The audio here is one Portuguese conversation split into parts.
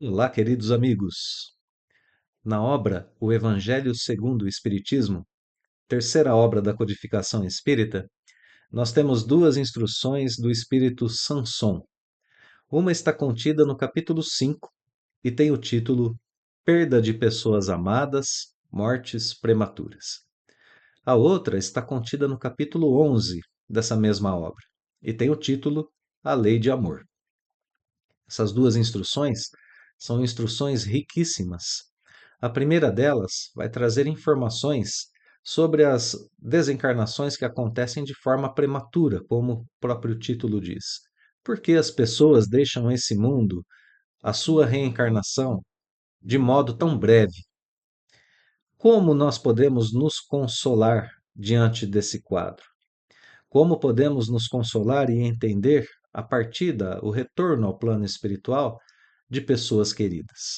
Olá, queridos amigos. Na obra O Evangelho segundo o Espiritismo, terceira obra da codificação espírita, nós temos duas instruções do espírito Sanson. Uma está contida no capítulo 5 e tem o título Perda de pessoas amadas, mortes prematuras. A outra está contida no capítulo 11 dessa mesma obra e tem o título A Lei de Amor. Essas duas instruções são instruções riquíssimas. A primeira delas vai trazer informações sobre as desencarnações que acontecem de forma prematura, como o próprio título diz. Por que as pessoas deixam esse mundo, a sua reencarnação, de modo tão breve? Como nós podemos nos consolar diante desse quadro? Como podemos nos consolar e entender a partida, o retorno ao plano espiritual de pessoas queridas?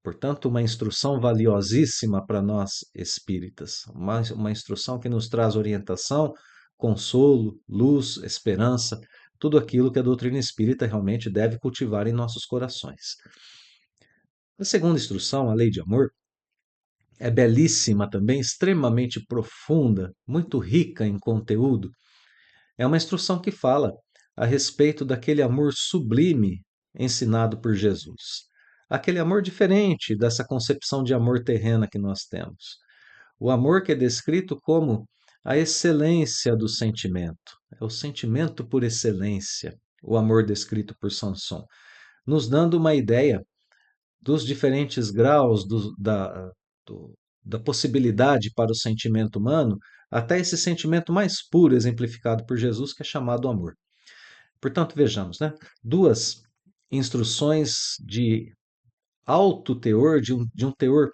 Portanto, uma instrução valiosíssima para nós espíritas, uma instrução que nos traz orientação, consolo, luz, esperança, tudo aquilo que a doutrina espírita realmente deve cultivar em nossos corações. A segunda instrução, a lei de amor, é belíssima também, extremamente profunda, muito rica em conteúdo. É uma instrução que fala a respeito daquele amor sublime ensinado por Jesus. Aquele amor diferente dessa concepção de amor terrena que nós temos. O amor que é descrito como a excelência do sentimento. É o sentimento por excelência, o amor descrito por Sanson, nos dando uma ideia dos diferentes graus do, da possibilidade para o sentimento humano, até esse sentimento mais puro exemplificado por Jesus, que é chamado amor. Portanto, vejamos, né? Duas instruções de alto teor, de um teor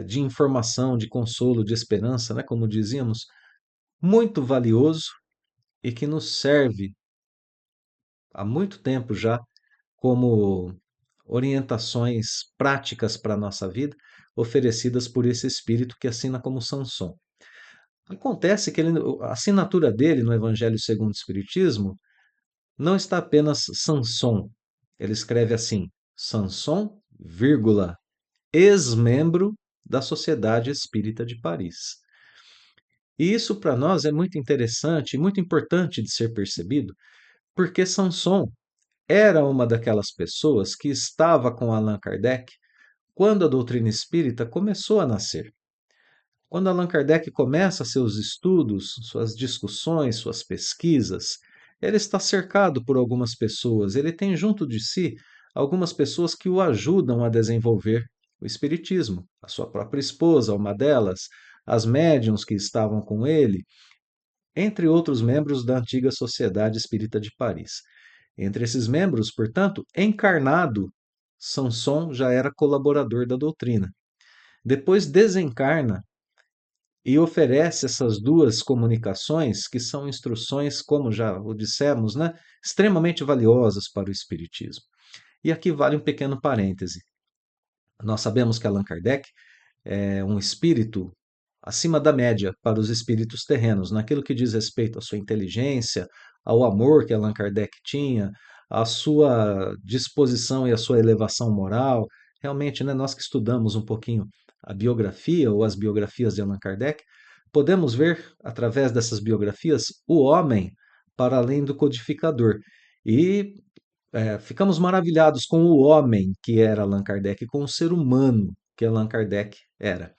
de informação, de consolo, de esperança, né? Como dizíamos, muito valioso e que nos serve há muito tempo já como orientações práticas para a nossa vida, oferecidas por esse espírito que assina como Sanson. Acontece que a assinatura dele no Evangelho segundo o Espiritismo não está apenas Sanson. Ele escreve assim: Sanson, vírgula, ex-membro da Sociedade Espírita de Paris. E isso para nós é muito interessante e muito importante de ser percebido, porque Sanson era uma daquelas pessoas que estava com Allan Kardec quando a doutrina espírita começou a nascer. Quando Allan Kardec começa seus estudos, suas discussões, suas pesquisas, ele está cercado por algumas pessoas, ele tem junto de si algumas pessoas que o ajudam a desenvolver o espiritismo. A sua própria esposa, uma delas, as médiuns que estavam com ele, entre outros membros da antiga Sociedade Espírita de Paris. Entre esses membros, portanto, encarnado, Sanson já era colaborador da doutrina. Depois desencarna e oferece essas duas comunicações, que são instruções, como já o dissemos, né, extremamente valiosas para o Espiritismo. E aqui vale um pequeno parêntese. Nós sabemos que Allan Kardec é um espírito acima da média para os espíritos terrenos, naquilo que diz respeito à sua inteligência, ao amor que Allan Kardec tinha, à sua disposição e à sua elevação moral. Realmente, né, nós que estudamos um pouquinho a biografia ou as biografias de Allan Kardec, podemos ver, através dessas biografias, o homem para além do codificador. E ficamos maravilhados com o homem que era Allan Kardec, com o ser humano que Allan Kardec era,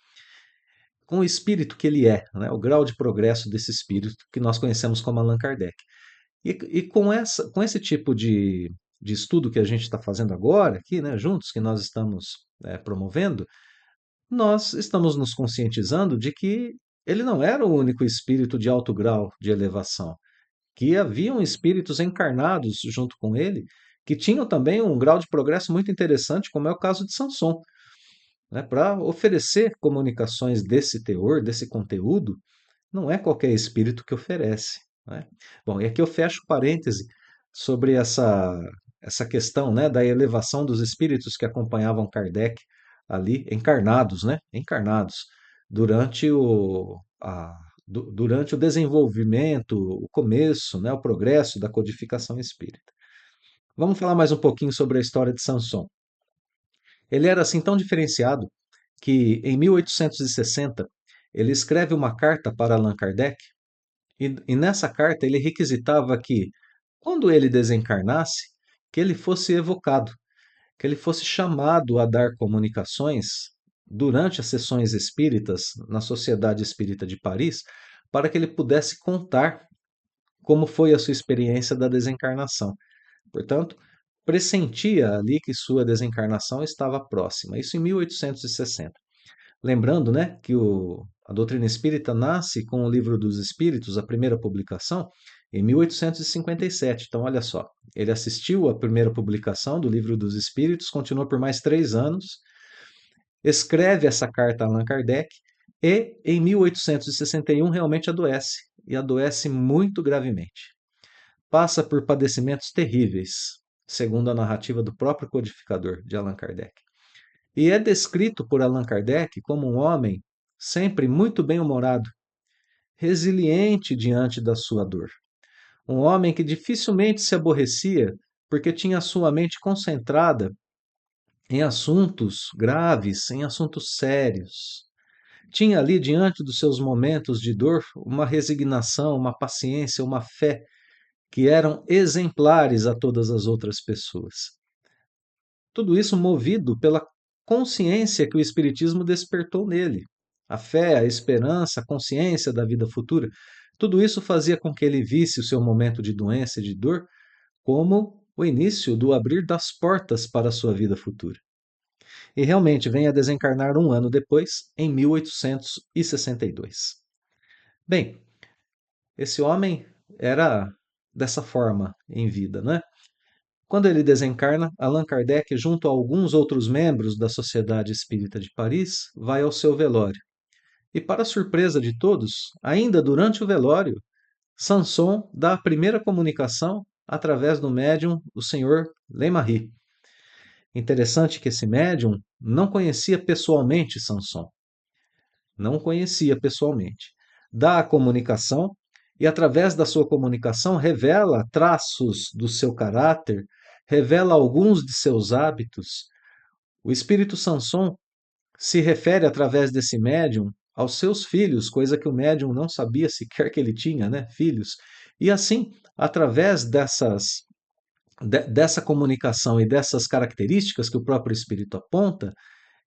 com o espírito que ele é, né? O grau de progresso desse espírito que nós conhecemos como Allan Kardec. E com esse tipo de estudo que a gente está fazendo agora, aqui, né, juntos, que nós estamos promovendo, nós estamos nos conscientizando de que ele não era o único espírito de alto grau de elevação, que haviam espíritos encarnados junto com ele que tinham também um grau de progresso muito interessante, como é o caso de Sanson, né? Para oferecer comunicações desse teor, desse conteúdo, não é qualquer espírito que oferece, né? Bom, e aqui eu fecho parêntese sobre essa questão, né, da elevação dos espíritos que acompanhavam Kardec ali, encarnados, né? Encarnados, durante durante o desenvolvimento, o começo, né, o progresso da codificação espírita. Vamos falar mais um pouquinho sobre a história de Sanson. Ele era assim tão diferenciado que em 1860 ele escreve uma carta para Allan Kardec e nessa carta ele requisitava que, quando ele desencarnasse, que ele fosse evocado, que ele fosse chamado a dar comunicações durante as sessões espíritas na Sociedade Espírita de Paris, para que ele pudesse contar como foi a sua experiência da desencarnação. Portanto, pressentia ali que sua desencarnação estava próxima, isso em 1860. Lembrando, né, que a doutrina espírita nasce com o Livro dos Espíritos, a primeira publicação, em 1857. Então, olha só, ele assistiu à primeira publicação do Livro dos Espíritos, continuou por mais 3 anos, escreve essa carta a Allan Kardec e, em 1861, realmente adoece, e adoece muito gravemente. Passa por padecimentos terríveis, segundo a narrativa do próprio codificador de Allan Kardec. E é descrito por Allan Kardec como um homem sempre muito bem-humorado, resiliente diante da sua dor. Um homem que dificilmente se aborrecia porque tinha sua mente concentrada em assuntos graves, em assuntos sérios. Tinha ali, diante dos seus momentos de dor, uma resignação, uma paciência, uma fé que eram exemplares a todas as outras pessoas. Tudo isso movido pela consciência que o Espiritismo despertou nele. A fé, a esperança, a consciência da vida futura, tudo isso fazia com que ele visse o seu momento de doença e de dor como o início do abrir das portas para a sua vida futura. E realmente vem a desencarnar um ano depois, em 1862. Bem, esse homem era dessa forma em vida, né? Quando ele desencarna, Allan Kardec, junto a alguns outros membros da Sociedade Espírita de Paris, vai ao seu velório. E, para surpresa de todos, ainda durante o velório, Sanson dá a primeira comunicação através do médium, o senhor Lemarie. Interessante que esse médium não conhecia pessoalmente Sanson. Não conhecia pessoalmente. Dá a comunicação e, através da sua comunicação, revela traços do seu caráter, revela alguns de seus hábitos. O espírito Sanson se refere, através desse médium, aos seus filhos, coisa que o médium não sabia sequer que ele tinha, né? Filhos. E assim, através dessa comunicação e dessas características que o próprio espírito aponta,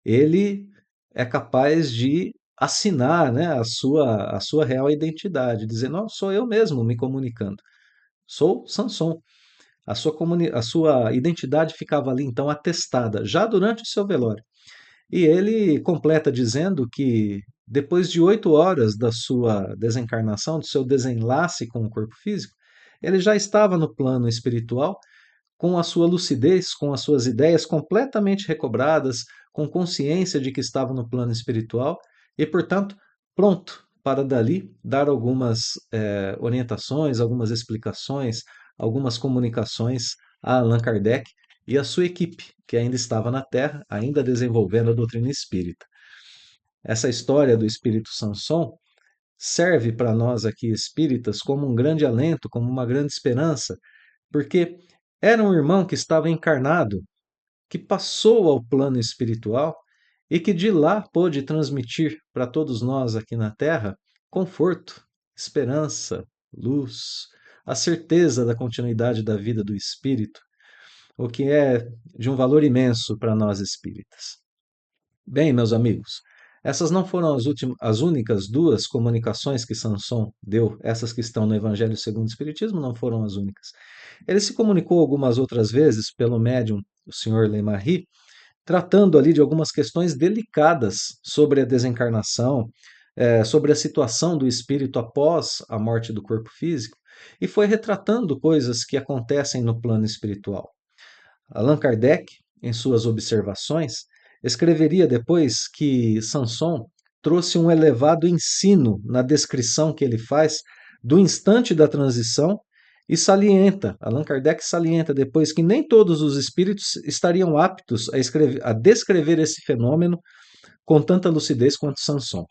ele é capaz de assinar, né, a sua real identidade, dizer, não, sou eu mesmo me comunicando, sou Sanson. A sua identidade ficava ali, então, atestada, já durante o seu velório. E ele completa dizendo que, depois de 8 horas da sua desencarnação, do seu desenlace com o corpo físico, ele já estava no plano espiritual, com a sua lucidez, com as suas ideias completamente recobradas, com consciência de que estava no plano espiritual e, portanto, pronto para dali dar algumas orientações, algumas explicações, algumas comunicações a Allan Kardec e a sua equipe, que ainda estava na Terra, ainda desenvolvendo a doutrina espírita. Essa história do espírito Sanson serve para nós aqui espíritas como um grande alento, como uma grande esperança, porque era um irmão que estava encarnado, que passou ao plano espiritual e que de lá pôde transmitir para todos nós aqui na Terra conforto, esperança, luz, a certeza da continuidade da vida do espírito, o que é de um valor imenso para nós espíritas. Bem, meus amigos, essas não foram as únicas duas comunicações que Sanson deu, essas que estão no Evangelho segundo o Espiritismo não foram as únicas. Ele se comunicou algumas outras vezes pelo médium, o Sr. Lemarie, tratando ali de algumas questões delicadas sobre a desencarnação, sobre a situação do espírito após a morte do corpo físico, e foi retratando coisas que acontecem no plano espiritual. Allan Kardec, em suas observações, escreveria depois que Sanson trouxe um elevado ensino na descrição que ele faz do instante da transição e salienta, Allan Kardec salienta depois que nem todos os espíritos estariam aptos a descrever esse fenômeno com tanta lucidez quanto Sanson.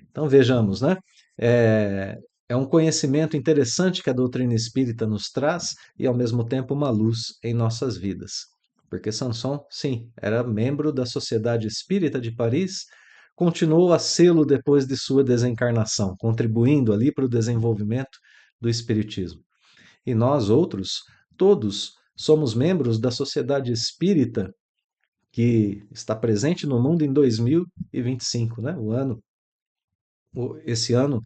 Então vejamos, né? É um conhecimento interessante que a doutrina espírita nos traz e, ao mesmo tempo, uma luz em nossas vidas. porque Sanson, sim, era membro da Sociedade Espírita de Paris, continuou a sê-lo depois de sua desencarnação, contribuindo ali para o desenvolvimento do Espiritismo. E nós outros, todos, somos membros da Sociedade Espírita que está presente no mundo em 2025, né? Esse ano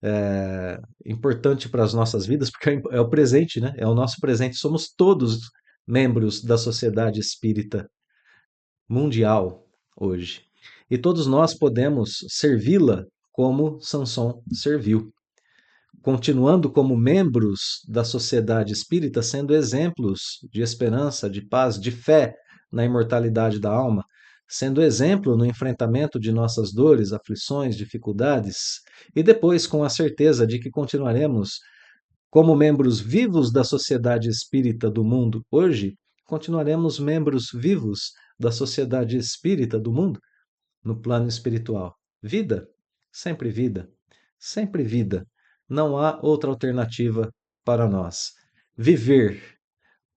é importante para as nossas vidas, porque é o presente, né? É o nosso presente. Somos todos membros da Sociedade Espírita Mundial hoje. E todos nós podemos servi-la como Sanson serviu, continuando como membros da sociedade espírita, sendo exemplos de esperança, de paz, de fé na imortalidade da alma, sendo exemplo no enfrentamento de nossas dores, aflições, dificuldades, e depois com a certeza de que continuaremos como membros vivos da sociedade espírita do mundo hoje, continuaremos membros vivos da sociedade espírita do mundo no plano espiritual. Vida, sempre vida, sempre vida. Não há outra alternativa para nós. Viver,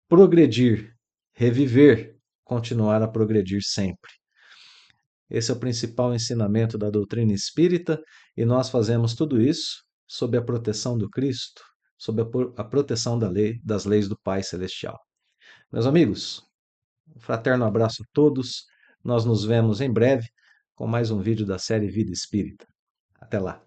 progredir, reviver, continuar a progredir sempre. Esse é o principal ensinamento da doutrina espírita e nós fazemos tudo isso sob a proteção do Cristo, sob a proteção das leis do Pai Celestial. Meus amigos, um fraterno abraço a todos. Nós nos vemos em breve com mais um vídeo da série Vida Espírita. Até lá!